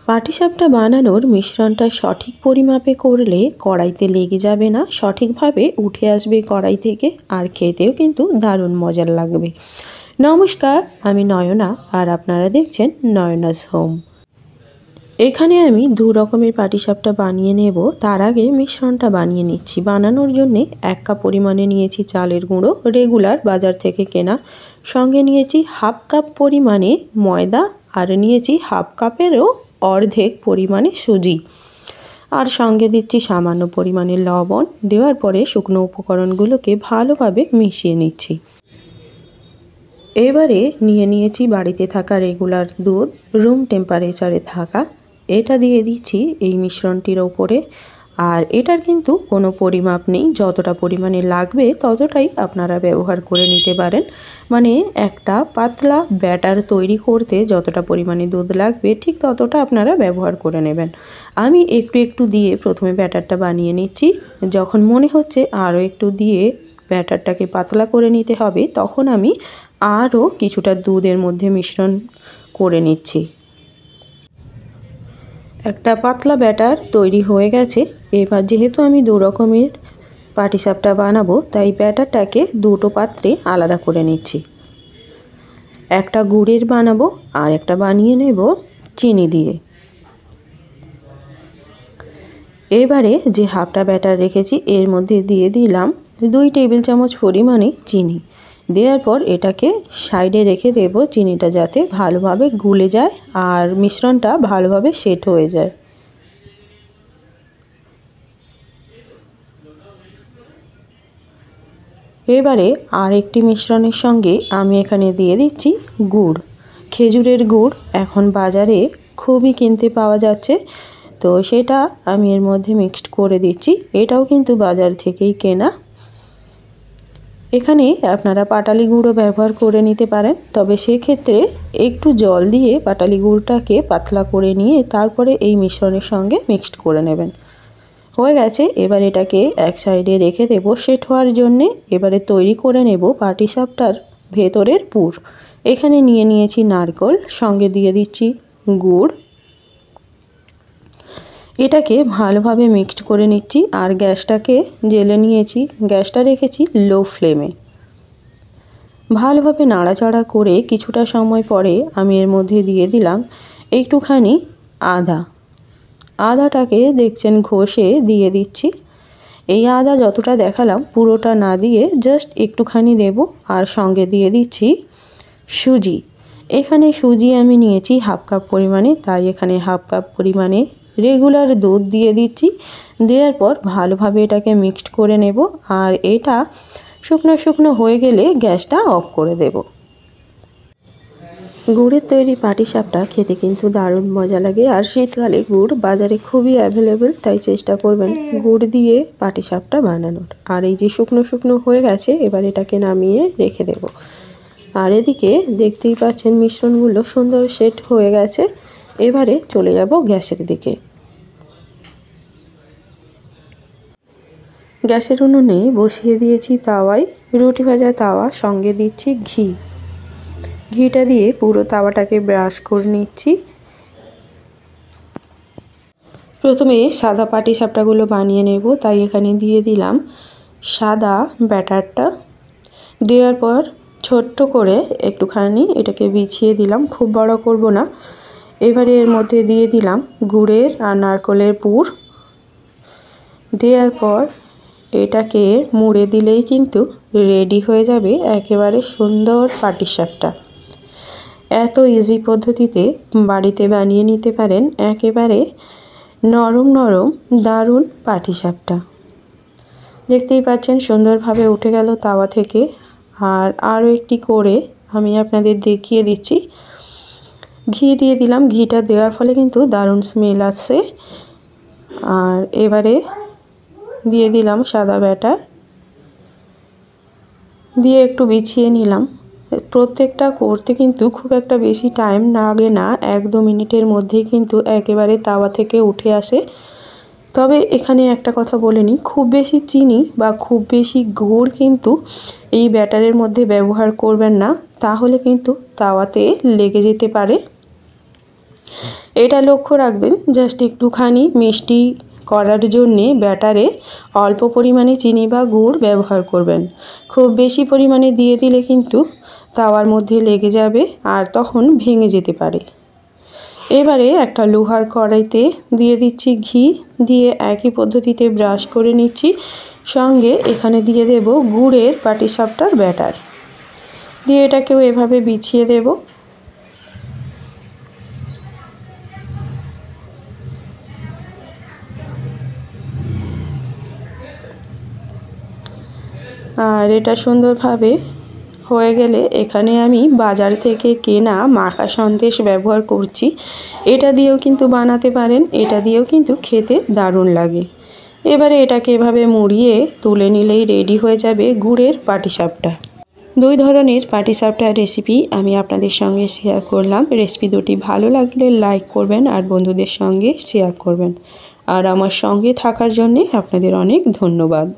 পাটিসাপটা বানানোর মিশ্রণটা সঠিক পরিমাপে করলে কড়াইতে লেগে যাবে না, সঠিকভাবে উঠে আসবে কড়াই থেকে, আর খেতেও কিন্তু দারুণ মজার লাগবে। নমস্কার, আমি নয়না আর আপনারা দেখছেন নয়নাস হোম। এখানে আমি দু রকমের পাটিসাপটা বানিয়ে নেব। তার আগে মিশ্রণটা বানিয়ে নিচ্ছি। বানানোর জন্যে 1 কাপ পরিমাণে নিয়েছি চালের গুঁড়ো, রেগুলার বাজার থেকে কেনা। সঙ্গে নিয়েছি হাফ কাপ পরিমাণে ময়দা, আর নিয়েছি হাফ কাপেরও অর্ধেক পরিমাণে সুজি, আর সঙ্গে দিচ্ছি সামান্য পরিমাণে লবণ। দেওয়ার পরে শুকনো উপকরণগুলোকে ভালোভাবে মিশিয়ে নিচ্ছি। এবারে নিয়েছি বাড়িতে থাকা রেগুলার দুধ, রুম টেম্পারেচারে থাকা। এটা দিয়ে দিচ্ছি এই মিশ্রণটির ওপরে। আর এটার কিন্তু কোনো পরিমাপ নেই, যতটা পরিমাণে লাগবে ততটাই আপনারা ব্যবহার করে নিতে পারেন। মানে একটা পাতলা ব্যাটার তৈরি করতে যতটা পরিমাণে দুধ লাগবে ঠিক ততটা আপনারা ব্যবহার করে নেবেন। আমি একটু একটু দিয়ে প্রথমে ব্যাটারটা বানিয়ে নিচ্ছি। যখন মনে হচ্ছে আরও একটু দিয়ে ব্যাটারটাকে পাতলা করে নিতে হবে, তখন আমি আরও কিছুটা দুধের মধ্যে মিশ্রণ করে নিচ্ছি। একটা পাতলা ব্যাটার তৈরি হয়ে গেছে। এবার যেহেতু আমি দু রকমের পাটিসাপটা বানাবো, তাই ব্যাটারটাকে দুটো পাত্রে আলাদা করে নিচ্ছি। একটা গুড়ের বানাবো আর একটা বানিয়ে নেব চিনি দিয়ে। এবারে যে হাফটা ব্যাটার রেখেছি এর মধ্যে দিয়ে দিলাম 2 টেবিল চামচ পরিমাণে চিনি। দেওয়ার পর এটাকে সাইডে রেখে দেব, চিনিটা যাতে ভালোভাবে গুলে যায় আর মিশ্রণটা ভালোভাবে সেট হয়ে যায়। এবারে আর একটি মিশ্রণের সঙ্গে আমি এখানে দিয়ে দিচ্ছি গুড়। খেজুরের গুড় এখন বাজারে খুবই কিনতে পাওয়া যাচ্ছে, তো সেটা আমি এর মধ্যে মিক্সড করে দিচ্ছি। এটাও কিন্তু বাজার থেকেই কেনা। এখানে আপনারা পাটালি গুঁড়ো ব্যবহার করে নিতে পারেন, তবে সেক্ষেত্রে একটু জল দিয়ে পাটালি গুঁড়োটাকে পাতলা করে নিয়ে তারপরে এই মিশ্রণের সঙ্গে মিক্সড করে নেবেন। হয়ে গেছে। এবার এটাকে এক সাইডে রেখে দেব সেট হওয়ার জন্যে। এবারে তৈরি করে নেব পাটিসাপটার ভেতরের পুর। এখানে নিয়েছি নারকেল, সঙ্গে দিয়ে দিচ্ছি গুড়। এটাকে ভালোভাবে মিক্সড করে নিচ্ছি আর গ্যাসটাকে জ্বেলে নিয়েছি। গ্যাসটা রেখেছি লো ফ্লেমে। ভালোভাবে নাড়াচাড়া করে কিছুটা সময় পরে আমি এর মধ্যে দিয়ে দিলাম একটুখানি আদা। আদাটাকে দেখছেন ঘষে দিয়ে দিচ্ছি। এই আদা যতটা দেখালাম পুরোটা না দিয়ে জাস্ট একটুখানি দেব। আর সঙ্গে দিয়ে দিচ্ছি সুজি। এখানে সুজি আমি নিয়েছি হাফ কাপ পরিমাণে, তাই এখানে হাফ কাপ পরিমাণে রেগুলার দুধ দিয়ে দিচ্ছি। দেওয়ার পর ভালোভাবে এটাকে মিক্সড করে নেব। আর এটা শুকনো শুকনো হয়ে গেলে গ্যাসটা অফ করে দেব। গুড়ের তৈরি পাটিসাপটা খেতে কিন্তু দারুণ মজা লাগে, আর শীতকালে গুড় বাজারে খুবই অ্যাভেলেবেল, তাই চেষ্টা করবেন গুড় দিয়ে পাটিসাপটা বানানোর। আর এই যে শুকনো শুকনো হয়ে গেছে, এবার এটাকে নামিয়ে রেখে দেব। আর এদিকে দেখতেই পাচ্ছেন মিশ্রণগুলো সুন্দর সেট হয়ে গেছে। এবারে চলে যাব গ্যাসের দিকে। গ্যাসের উনুনে বসিয়ে দিয়েছি তাওয়ায় রুটি ভাজা তাওয়া, সঙ্গে দিচ্ছি ঘি। ঘিটা দিয়ে পুরো তাওয়াটাকে ব্রাশ করে নিচ্ছি। প্রথমে সাদা পাটিসাপটাগুলো বানিয়ে নেব, তাই এখানে দিয়ে দিলাম সাদা ব্যাটারটা। দেওয়ার পর ছোট্ট করে একটুখানি এটাকে বিছিয়ে দিলাম, খুব বড় করব না। এবারে এর মধ্যে দিয়ে দিলাম গুড়ের আর নারকেলের পুর। দেওয়ার পর এটাকে মুড়ে দিলেই কিন্তু রেডি হয়ে যাবে একেবারে সুন্দর পাটিসাপটা। এত ইজি পদ্ধতিতে বাড়িতে বানিয়ে নিতে পারেন একেবারে নরম নরম দারুণ পাটিসাপটা। দেখতেই পাচ্ছেন সুন্দরভাবে উঠে গেল তাওয়া থেকে। আর আরও একটি করে আমি আপনাদের দেখিয়ে দিচ্ছি। ঘি দিয়ে দিলাম, ঘিটা দেওয়ার ফলে কিন্তু দারুণ স্মেল আসছে। আর এবারে দিয়ে দিলাম সাদা ব্যাটার, দিয়ে একটু বিছিয়ে নিলাম। প্রত্যেকটা করতে কিন্তু খুব একটা বেশি টাইম লাগে না, 1-2 মিনিটের মধ্যেই কিন্তু একেবারে তাওয়া থেকে উঠে আসে। তবে এখানে একটা কথা বলে নিই, খুব বেশি চিনি বা খুব বেশি গুড় কিন্তু এই ব্যাটারের মধ্যে ব্যবহার করবেন না, তাহলে কিন্তু তাওয়াতে লেগে যেতে পারে। এটা লক্ষ্য রাখবেন, জাস্ট একটুখানি মিষ্টি করার জন্যে ব্যাটারে অল্প পরিমাণে চিনি বা গুড় ব্যবহার করবেন। খুব বেশি পরিমাণে দিয়ে দিলে কিন্তু তাওয়ার মধ্যে লেগে যাবে আর তখন ভেঙে যেতে পারে। এবারে একটা লোহার কড়াইতে দিয়ে দিচ্ছি ঘি, দিয়ে একই পদ্ধতিতে ব্রাশ করে নিচ্ছি। সঙ্গে এখানে দিয়ে দেব গুড়ের পাটিসাপটার ব্যাটার, দিয়ে এটাকেও এভাবে বিছিয়ে দেব। আর এটা সুন্দরভাবে হয়ে গেলে এখানে আমি বাজার থেকে কেনা মাখা সন্দেশ ব্যবহার করছি। এটা দিয়েও কিন্তু বানাতে পারেন, এটা দিয়েও কিন্তু খেতে দারুণ লাগে। এবারে এটাকে এভাবে মুড়িয়ে তুলে নিলেই রেডি হয়ে যাবে গুড়ের পাটিসাপটা। দুই ধরনের পাটিসাপটার রেসিপি আমি আপনাদের সঙ্গে শেয়ার করলাম। রেসিপি দুটি ভালো লাগলে লাইক করবেন আর বন্ধুদের সঙ্গে শেয়ার করবেন। আর আমার সঙ্গে থাকার জন্যে আপনাদের অনেক ধন্যবাদ।